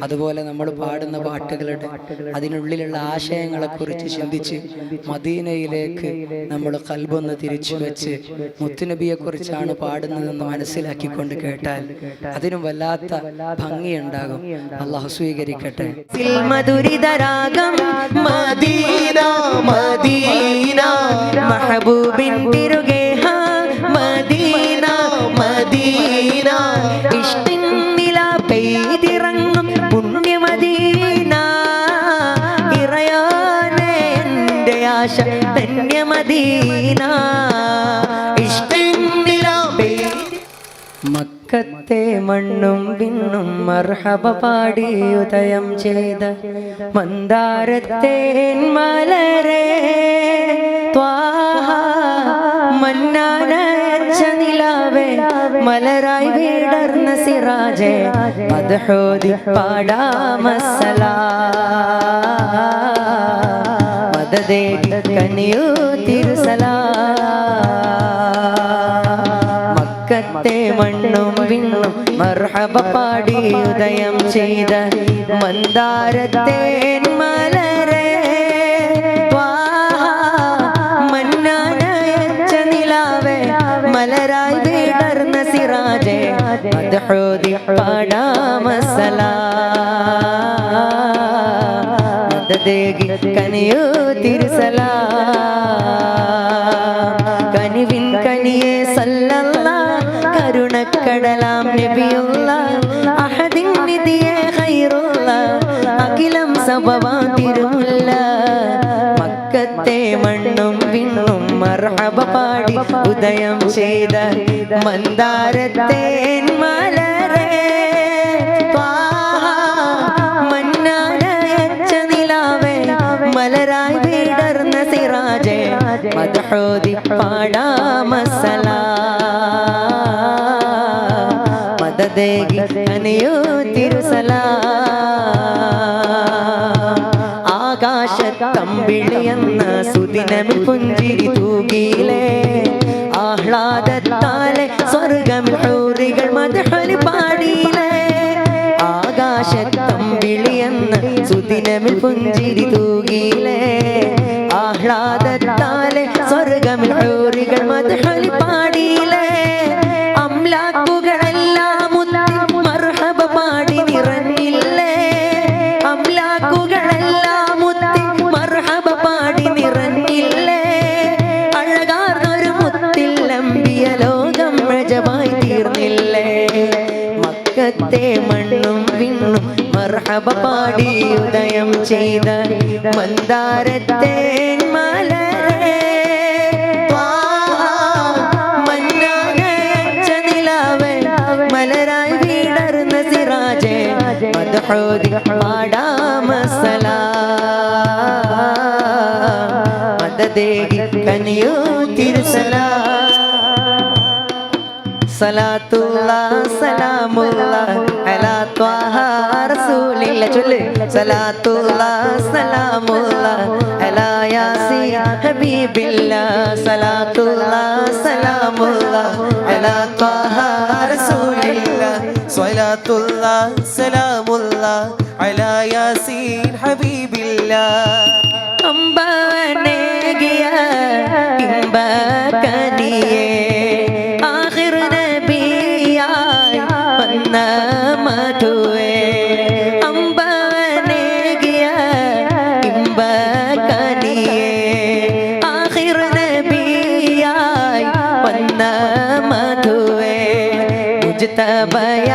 അതുപോലെ നമ്മൾ പാടുന്ന പാട്ടുകളുടെ അതിനുള്ളിലുള്ള ആശയങ്ങളെക്കുറിച്ച് ചിന്തിച്ച് മദീനയിലേക്ക് നമ്മൾ ഖൽബൊന്ന് തിരിച്ചു വെച്ച് മുത്തുനബിയെക്കുറിച്ചാണ് പാടുന്നതെന്ന് മനസ്സിലാക്കിക്കൊണ്ട് കേട്ടാൽ അതിനും വല്ലാത്ത ഭംഗിയുണ്ടാകും. അള്ളാഹു സ്വീകരിക്കട്ടെ. മധുരിതരാഗം മദീന മദീന മഹബൂബിൻ തിരുഗേഹ മദീന മദീന ഇഷ്ടിൻ നില പെയ്തിറങ്ങും പുണ്യമദീന ഇറയാനേ എൻ്റെ ആശ ധന്യമദീന ഇഷ്ടിൻ നില മക്കത്തെ മണ്ണും വിണ്ണും മർഹബ പാടി ഉദയം ചെയ്ത മന്ദാരത്തേൻ മലരേ ത്വാഹ മന്നാനച്ച നിലാവേ മലരായി വിടർന്ന സിറാജേ മദ്ഹോദി പാടാമസ്സലാ മദദേ കനിയൂ തിരുസലാ മക്കത്തെ മണ്ണും വിണ്ണും മർഹബ പാടി ഉദയം ചെയ്ത മന്ദാരത്തേൻ മലരേ ത്വാഹ മന്നാനയച്ച നിലാവേ മലരായി വിടർന്ന സിറാജേ മദ്ഹോദി പാടാമസ്സലാ മദദേകി കനിയൂ തിരുസലാ കനിവിൻ കനിയേ സല്ലല്ലാഹ് കരുണക്കടലാം നബിയുള്ള അഹദിൻ നിധിയേ ഖൈറുള്ള അഖിലം സബവാൻ തിരുമുല്ല മക്കത്തെ മണ്ണും വിണ്ണും മർഹബ പാടി ഉദയം ചെയ്ത മന്ദാരത്തേൻ മലരേ ത്വാഹ മന്നാനയച്ച നിലാവേ മലരായി വിടർന്ന സിറാജേ മദ്ഹോദി പാടാമസ്സലാ മദദേകി കനിയൂ തിരുസലാ ആകാശത്തമ്പിളിയെന്ന സുദിനമിൽ പുഞ്ചിരി തൂകിയിലേ ആഹ്ലാദത്താലെ സ്വർഗമിൽ ഹൂറികൾ മദ്ഹ് പാടിയിലേ ആകാശത്തമ്പിളിയെന്ന സുദിനമിൽ പുഞ്ചിരി തൂകിയിലേ ആഹ്ലാദത്താലെ സ്വർഗമിൽ ഹൂറികൾ മദ്ഹ് പാടിയിലേ അംലാക്കുകളെല്ലാം മർഹബ പാടി നിറഞ്ഞില്ലേ അംലാക്കുകളെല്ലാം മർഹബ പാടി നിറഞ്ഞില്ലേ അഴകാർന്നൊരു മുത്തിൽ അമ്പിയ ലോകം രജമായി തീർന്നില്ലേ മക്കത്തെ മണ്ണും വിണ്ണും മർഹബ പാടി ഉദയം ചെയ്ത മന്ദാരത്തേൻ മലരേ ത്വാഹ മന്നാനയച്ച നിലാവേ മലരായി വിടർന്ന സിറാജേ മദ്ഹോദി പാടാമസ്സലാ മദദേകി കനിയൂ തിരുസലാ സലാത്തുല്ലാഹ് സലാമുല്ലാഹ് അലാ ത്വാഹ റസൂലില്ലാഹ് ചൊല്ല് സലാത്തുല്ലാഹ് സലാമുല്ലാഹ് അലാ യാസീൻ ഹബീബില്ലാഹ് സലാത്തുല്ലാഹ് സലാമുല്ലാഹ് അലാ ത്വാഹ റസൂലില്ലാഹ് സ്വലാത്തുല്ലാഹ് സലാമുല്ലാഹ് അലാ യാസീൻ ഹബീബില്ലാഹ് അമ്പവനേകിയ ഇമ്പകനിയേ മധുവേ അമ്പവനേകിയ ഇമ്പകനിയേ ആഖിർ നബിയായി വന്ന മധുവേ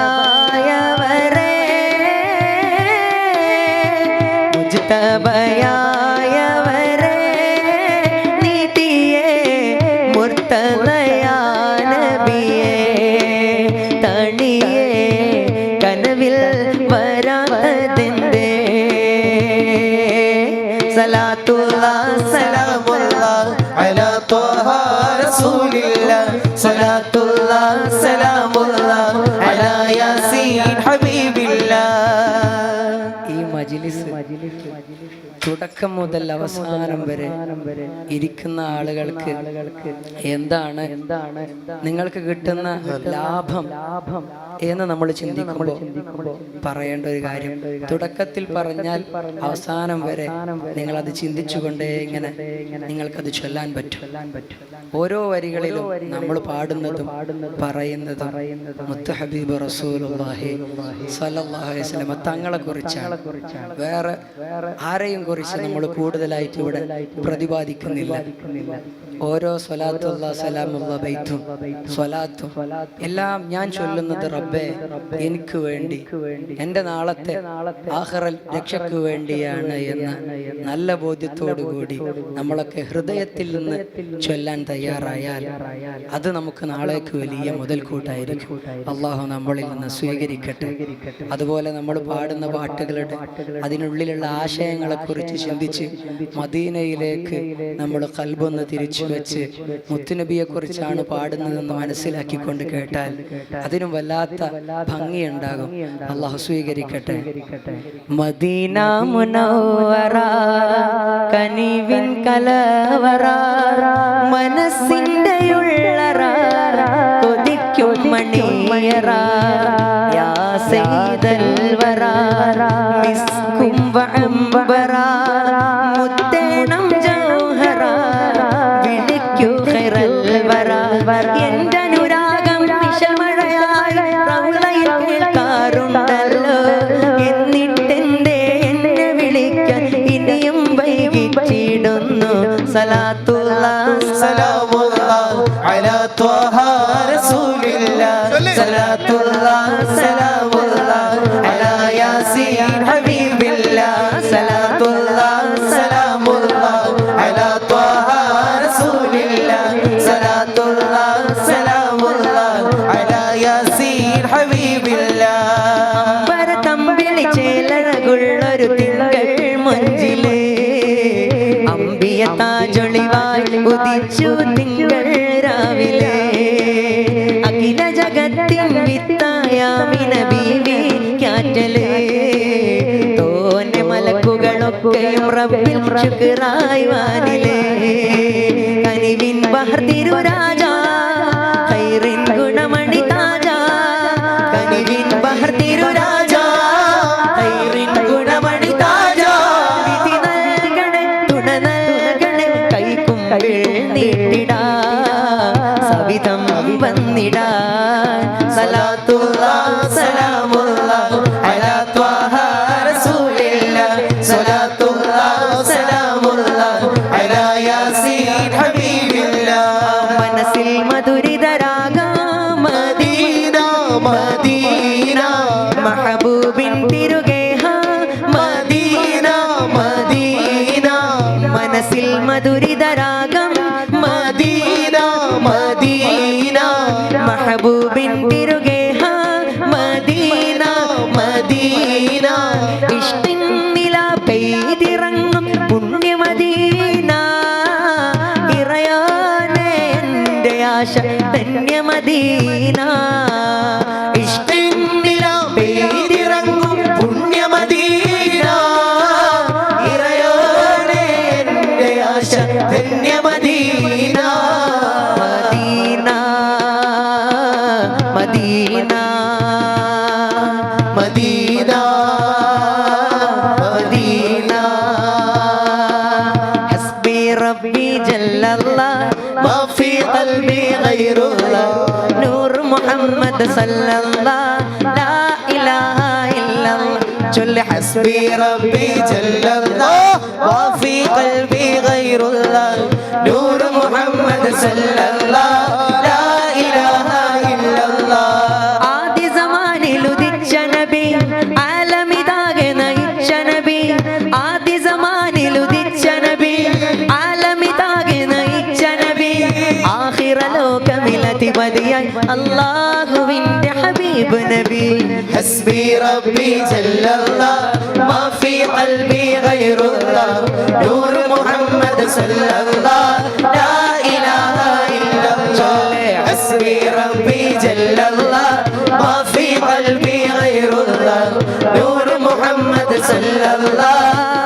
മുജ്തബയായവരേ മുജ്തബയായവരേ നീതിയേ മുർത്തദയാ നബിയേ തണിയേ കനവിൽ വരാത്തതിന്റെ സലാത്തുല്ലാഹ് സലാമുല്ലാഹ് അലാ ത്വാഹ റസൂലില്ലാഹ് സലാത്തുല്ലാഹ് സലാമുല്ലാഹ് അലാ യാസീൻ ഹബീബില്ലാഹ്. ഈ മജ്ലിസ് തുടക്കം മുതൽ അവസാനം വരെ ഇരിക്കുന്ന ആളുകൾക്ക് എന്താണ് നിങ്ങൾക്ക് കിട്ടുന്ന ലാഭം എന്ന് നമ്മൾ ചിന്തിക്കുമ്പോൾ പറയേണ്ട ഒരു കാര്യം, തുടക്കത്തിൽ പറഞ്ഞാൽ അവസാനം വരെ നിങ്ങളത് ചിന്തിച്ചുകൊണ്ടേ ഇങ്ങനെ നിങ്ങൾക്കത് ചൊല്ലാൻ പറ്റും. ഓരോ വരികളിലും നമ്മൾ പാടുന്നതും പറയുന്നതും മുത്ത് ഹബീബ് റസൂലുള്ളാഹി സ്വല്ലല്ലാഹു അലൈഹി വസല്ലം തങ്ങളെ കുറിച്ചാണ്. വേറെ ആരെയും കുറിച്ച് നമ്മൾ കൂടുതലായിട്ട് ഇവിടെ പ്രതിപാദിക്കുന്നില്ല. ഓരോ സ്വലാത്തുള്ള സലാമുള്ള ബൈത്തും സ്വലാത്തും എല്ലാം ഞാൻ ചൊല്ലുന്നത് റബ്ബേ എനിക്ക് വേണ്ടി, എൻ്റെ നാളത്തെ ആഖിറൽ രക്ഷയ്ക്ക് വേണ്ടിയാണ് എന്ന നല്ല ബോധ്യത്തോടു കൂടി നമ്മളൊക്കെ ഹൃദയത്തിൽ നിന്ന് ചൊല്ലാൻ തയ്യാറായാൽ അത് നമുക്ക് നാളേക്ക് വലിയ മുതൽക്കൂട്ടായിരിക്കും. അള്ളാഹു നമ്മളിൽ നിന്ന് സ്വീകരിക്കട്ടെ. അതുപോലെ നമ്മൾ പാടുന്ന പാട്ടുകളുടെ അതിനുള്ളിലുള്ള ആശയങ്ങളെ കുറിച്ച് ചിന്തിച്ച് മദീനയിലേക്ക് നമ്മൾ ഖൽബൊന്ന് തിരിച്ചു വെച്ച് മുത്തുനബിയെ കുറിച്ചാണ് പാടുന്നതെന്ന് മനസ്സിലാക്കിക്കൊണ്ട് കേട്ടാൽ അതിനും വല്ലാത്ത ഭംഗിയുണ്ടാകും. അള്ളാഹു സ്വീകരിക്കട്ടെ. മദീന മുനവ്വറ കനിവിൻ കലവറ മനസ്സിന്റെ ഉള്ളറ കൊതിക്കും മണിയറ യാ സയ്യിദൽ വറ മിസ്കും വഅംബറ മുത്തേണം ജൗഹറ വിളിക്കൂ ഖൈറൽ വറ. എന്റെ അനുരാഗം നിശമഴയായി റൗളയിൽ കേൾക്കാറുണ്ടല്ലോ, എന്നിട്ടെന്തേ എന്നെ വിളിക്കാൻ ഇനിയും വൈകിച്ചിടുന്നു. സലാത്തുല്ലാഹ് സലാമുല്ലാഹ് അലാ ത്വഹ റസൂലില്ലാഹ് സലാത്തുല്ലാഹ് സലാമുല്ലാഹ് അലാ യാസീൻ ഹബീബില്ലാഹ് സലാത്തുല്ലാഹ് സലാമുല്ലാഹ് അലാ ത്വഹ റസൂലില്ലാഹ് സലാത്തുല്ലാഹ് സലാമുല്ലാഹ് അലാ യാസീൻ ഹബീബില്ലാഹ്. പരതമ്പിളി ചേലഴകുള്ളൊരു തിങ്കൾ മഞ്ചിലേ അമ്പിയ താജൊളിവായി ഉദിച്ചു തിങ്കൾ രാവിലെ അഖില ജഗത്തിൻ വിത്തായാമിന ബീവി കാറ്റലേ തോന്നെ മലക്കുകളൊക്കെയും റബ്ബിൽ ശുക്റായി വാനിലേ കനിവിൻ ബഹർ തിരുരാജാ ഖൈറിൻ ഗുണമണി താജാ കനിവിൻ ബഹർ തിരുരാജാ ഖൈറിൻ ഗുണമണി താജാ വിധി നൽകണേ തുണ നൽകണേ കൈക്കുമ്പിൾ നീട്ടിടാ സവിധം വന്നിടാ. സലാത്തുല്ലാഹ് സലാമുല്ലാഹ് അലാ ത്വഹ റസൂലില്ലാഹ് സലാത്തുല്ലാഹ് സലാമുല്ലാഹ് അലാ യാസീൻ ഹബീബില്ലാഹ്. മനസ്സിൽ മധുരിതരാഗം മദീന മദീന മഹബൂബിൻ തിരുഗേഹ മദീന മദീന മനസ്സിൽ മധുരിതരാഗം മദീന മദീന മഹബൂബിൻ തിരുഗേഹ മദീന മദീന ഇഷ്ടിൻ നില പെയ്തിറങ്ങും പുണ്യമദീന ഇറയാനേ എൻ്റെ ആശ ധന്യമദീന. ഇഷ്ടിൻ നില പെയ്തിറങ്ങും പുണ്യമദീന ഇറയാനേ എൻ്റെ ആശ ധന്യമദീന. മദീന മദീന മദീന മദീന ഹസ്ബി റബ്ബി ജല്ലല്ലാഹ് മാ ഫീ ഖൽബി ഗൈറുല്ലാഹ് നൂർ മുഹമ്മദ് സല്ലല്ലാഹ് ലാ ഇലാഹ ഇല്ലല്ലാഹ് ചൊല്ല് ഹസ്ബി റബ്ബി ജല്ലല്ലാഹ് മാ ഫീ ഖൽബി ഗൈറുല്ലാഹ് നൂർ മുഹമ്മദ് സല്ലല്ലാഹ് ലാ ഇലാഹ ഇല്ലല്ലാഹ്. ആദി സമാനിൽ ഉദിച്ച നബി ആലമിതാകെ നയിച്ച നബി ആദി സമാനിൽ ഉദിച്ച നബി ആലമിതാകെ നയിച്ച നബി ആഖിറ ലോകമിലധിപതിയായി അല്ലാഹുവിന്റെ ഹബീബ് നബി. ഹസ്ബി റബ്ബി ജല്ലല്ലാഹ് മാ ഫീ ഖൽബി ഗൈറുല്ലാഹ് നൂർ മുഹമ്മദ് സല്ലല്ലാഹ് ലാ ഇലാഹ ഇല്ലല്ലാഹ്. ഹസ്ബി റബ്ബി ജല്ലല്ലാഹ് മാ ഫീ ഖൽബി ഗൈറുല്ലാഹ് നൂർ മുഹമ്മദ് മുഹമ്മദ് സല്ലല്ലാഹ്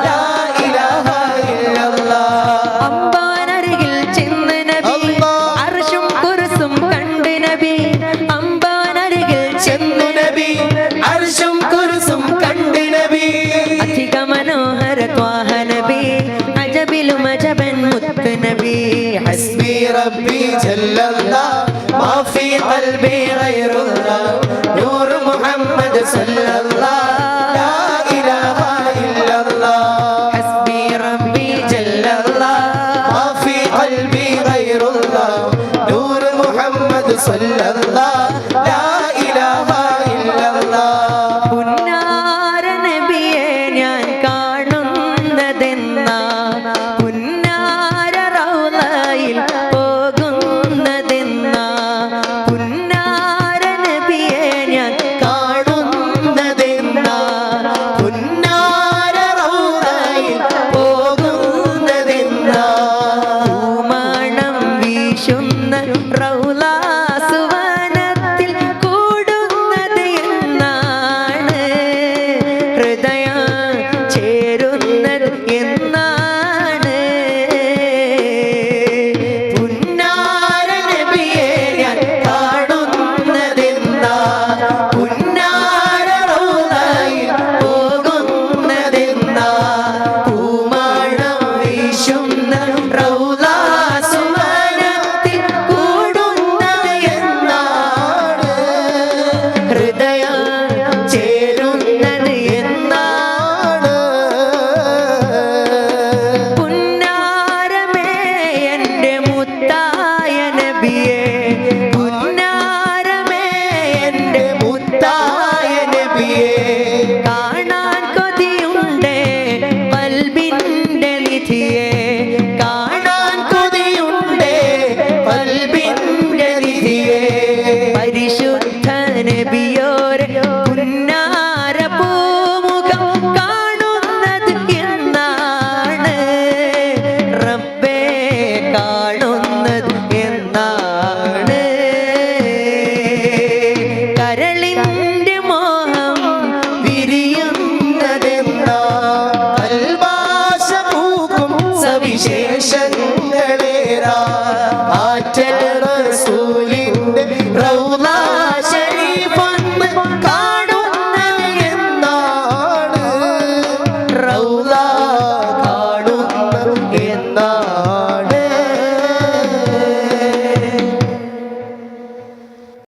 ലാ ഇലാഹ ഇല്ലല്ലാഹ് അമ്പാനരികിൽ ചെന്ന് നബി അർശും കുർസും കണ്ട് നബി അമ്പാനരികിൽ ചെന്ന് നബി അർശും കുർസും കണ്ട് നബി അധിക മനോഹര ത്വാഹ നബി അജബിലും അജബൻ മുത്ത് നബി ഹസ്ബി റബ്ബി ജല്ലല്ലാഹ് മാ ഫീ ഖൽബി ഗൈറുല്ലാഹ് നൂർ മുഹമ്മദ് സല്ലല്ലാഹ് ലാ ഇലാഹ ഇല്ലല്ലാഹ് ഹസ്ബി റബ്ബി ജല്ലല്ലാഹ് മാ ഫീ ഖൽബി ഗൈറുല്ലാഹ് നൂർ മുഹമ്മദ് സല്ലല്ലാഹ് ലാ ഇലാഹ ഇല്ലല്ലാഹ് പുന്നാര നബിയെ ഞാൻ കാണുന്നതെന്നാ പുന്നാര റൗളയിൽ പോകുന്നതെന്നാ പുന്നാര നബിയെ ഞാൻ കാണുന്നതെന്നാ പുന്നാര റൗളയിൽ പോകുന്നതെന്നാ പൂമണം വീശുന്ന റൗള സുവനത്തിൽ കൂടുന്നത് എന്നാണ് ഹൃദയം ചേരുന്നത് എന്നാണ് പുന്നാര നബിയെ ഞാൻ കാണുന്നതെന്നാ പുന്നാര റൗളയിൽ പോകുന്നതെന്നാ പൂമണം വീശുന്ന റൗള സുവനത്തിൽ കൂടുന്നത് എന്നാണ് ഹൃദയം ചേരുന്നത് എന്നാണ് പുന്നാരമേ എൻ്റെ മുത്തായ നബിയേ പുന്നാരമേ എൻ്റെ മുത്തായ നബിയേ കാണാൻ കൊതിയുണ്ടേ പൽബിൻ്റെ നിധിയെ കാണാൻ കൊതിയുണ്ടേ പൽബിൻ്റെ നിധിയെ പരിശുദ്ധ നബിയോരെ പുന്നാര പൂമുഖം കാണുന്നത് എന്നാണ് റബ്ബേ കാണുന്നത് എന്നാണ് കരളിൻ്റെ മോഹം വിരിയുന്നതെന്നാ കൽബാശ പൂക്കും സവിശേഷങ്ങളെ